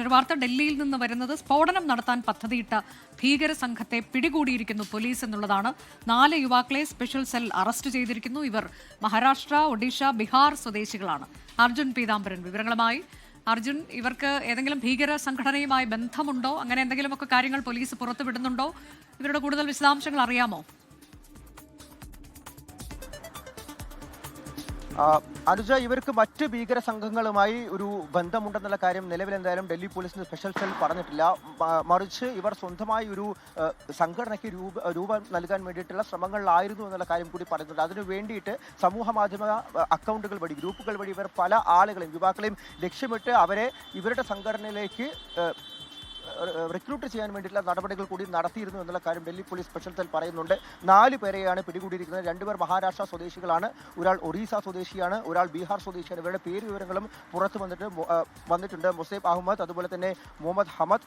ഒരു വാർത്ത ഡൽഹിയിൽ നിന്ന് വരുന്നത് സ്ഫോടനം നടത്താൻ പദ്ധതിയിട്ട ഭീകര സംഘത്തെ പിടികൂടിയിരിക്കുന്നു പോലീസ് എന്നുള്ളതാണ്. 4 യുവാക്കളെ സ്പെഷ്യൽ സെൽ അറസ്റ്റ് ചെയ്തിരിക്കുന്നു. ഇവർ മഹാരാഷ്ട്ര, ഒഡീഷ, ബീഹാർ സ്വദേശികളാണ്. അർജുൻ പീതാംബരൻ വിവരങ്ങളുമായി. അർജുൻ, ഇവർക്ക് ഏതെങ്കിലും ഭീകര സംഘടനയുമായി ബന്ധമുണ്ടോ? അങ്ങനെ എന്തെങ്കിലുമൊക്കെ കാര്യങ്ങൾ പോലീസ് പുറത്തുവിടുന്നുണ്ടോ? ഇവരുടെ കൂടുതൽ വിശദാംശങ്ങൾ അറിയാമോ? അനുജ, ഇവർക്ക് മറ്റ് ഭീകര സംഘങ്ങളുമായി ഒരു ബന്ധമുണ്ടെന്നുള്ള കാര്യം നിലവിൽ എന്തായാലും ഡൽഹി പോലീസിന് സ്പെഷ്യൽ സെൽ പറഞ്ഞിട്ടില്ല. മറിച്ച് ഇവർ സ്വന്തമായി ഒരു സംഘടനയ്ക്ക് രൂപം നൽകാൻ വേണ്ടിയിട്ടുള്ള ശ്രമങ്ങളിലായിരുന്നു എന്നുള്ള കാര്യം കൂടി പറയുന്നുണ്ട്. അതിനു വേണ്ടിയിട്ട് സമൂഹ മാധ്യമ അക്കൗണ്ടുകൾ വഴി, ഗ്രൂപ്പുകൾ വഴി ഇവർ പല ആളുകളെയും, യുവാക്കളെയും ലക്ഷ്യമിട്ട് അവരെ ഇവരുടെ സംഘടനയിലേക്ക് റിക്രൂട്ട് ചെയ്യാൻ വേണ്ടിയിട്ടുള്ള നടപടികൾ കൂടി നടത്തിയിരുന്നു എന്നുള്ള കാര്യം ഡൽഹി പോലീസ് സ്പെഷ്യൽ സെൽ പറയുന്നുണ്ട്. 4 പേരെയാണ് പിടികൂടിയിരിക്കുന്നത്. 2 പേർ മഹാരാഷ്ട്ര സ്വദേശികളാണ്, ഒരാൾ ഒറീസ സ്വദേശിയാണ്, ഒരാൾ ബീഹാർ സ്വദേശിയാണ്. ഇവരുടെ പേര് വിവരങ്ങളും പുറത്തു വന്നിട്ടുണ്ട്. മുസൈബ് അഹമ്മദ്, അതുപോലെ തന്നെ മുഹമ്മദ് ഹമദ്,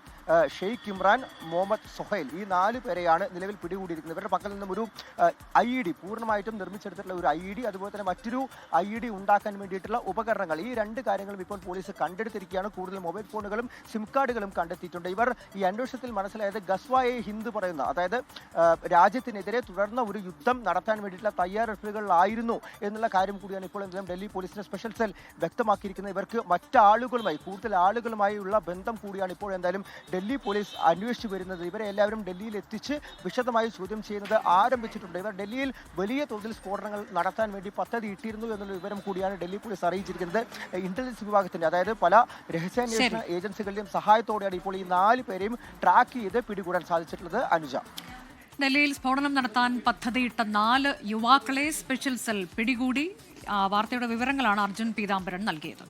ഷെയ്ഖ് ഇമ്രാൻ, മുഹമ്മദ് സൊഹൈൽ, ഈ 4 പേരെയാണ് നിലവിൽ പിടികൂടിയിരിക്കുന്നത്. ഇവരുടെ പക്കൽ നിന്നും ഒരു IED, പൂർണ്ണമായിട്ടും നിർമ്മിച്ചെടുത്തിട്ടുള്ള ഒരു IED, അതുപോലെ തന്നെ മറ്റൊരു IED ഉണ്ടാക്കാൻ വേണ്ടിയിട്ടുള്ള ഉപകരണങ്ങൾ, ഈ 2 കാര്യങ്ങളും ഇപ്പോൾ പോലീസ് കണ്ടെടുത്തിരിക്കുകയാണ്. കൂടുതൽ മൊബൈൽ ഫോണുകളും സിം കാർഡുകളും കണ്ടെത്തിയിട്ടുണ്ട്. ഇവർ ഈ അന്വേഷണത്തിൽ മനസ്സിലായത് ഗസ്വായെ ഹിന്ദ് പറയുന്ന, അതായത് രാജ്യത്തിനെതിരെ തുടർന്ന ഒരു യുദ്ധം നടത്താൻ വേണ്ടിയിട്ടുള്ള തയ്യാറെടുപ്പുകളിലായിരുന്നു എന്നുള്ള കാര്യം കൂടിയാണ് ഇപ്പോൾ എന്തായാലും ഡൽഹി പോലീസിന്റെ സ്പെഷ്യൽ സെൽ വ്യക്തമാക്കിയിരിക്കുന്നത്. ഇവർക്ക് മറ്റാളുകളുമായി, കൂടുതൽ ആളുകളുമായുള്ള ബന്ധം കൂടിയാണ് ഇപ്പോൾ എന്തായാലും ഡൽഹി പോലീസ് അന്വേഷിച്ചു വരുന്നത്. ഇവരെ എല്ലാവരും ഡൽഹിയിൽ എത്തിച്ച് വിശദമായി ചോദ്യം ചെയ്യുന്നത് ആരംഭിച്ചിട്ടുണ്ട്. ഇവർ ഡൽഹിയിൽ വലിയ തോതിൽ സ്ഫോടനങ്ങൾ നടത്താൻ വേണ്ടി പദ്ധതി ഇട്ടിരുന്നു എന്നുള്ള വിവരം കൂടിയാണ് ഡൽഹി പോലീസ് അറിയിച്ചിരിക്കുന്നത്. ഇന്റലിജൻസ് വിഭാഗത്തിന്റെ, അതായത് പല രഹസ്യാന്വേഷണ ഏജൻസികളുടെയും സഹായത്തോടെയാണ് ഇപ്പോൾ ഈ 4 പേരെയും ട്രാക്ക് ചെയ്ത് പിടികൂടാൻ സാധിച്ചിട്ടുള്ളത്. അനുജ, ഡൽഹിയിൽ സ്ഫോടനം നടത്താൻ പദ്ധതിയിട്ട 4 യുവാക്കളെ സ്പെഷ്യൽ സെൽ പിടികൂടി. വാർത്തയുടെ വിവരങ്ങളാണ് അർജുൻ പീതാംബരൻ നൽകിയത്.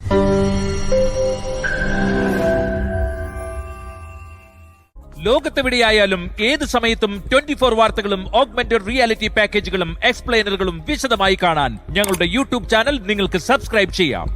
ലോകത്തെവിടെയായാലും ഏത് സമയത്തും 24 വാർത്തകളും ഓഗ്മെന്റഡ് റിയാലിറ്റി പാക്കേജുകളും എക്സ്പ്ലെയിനറുകളും വിശദമായി കാണാൻ ഞങ്ങളുടെ യൂട്യൂബ് ചാനൽ നിങ്ങൾക്ക് സബ്സ്ക്രൈബ് ചെയ്യാം.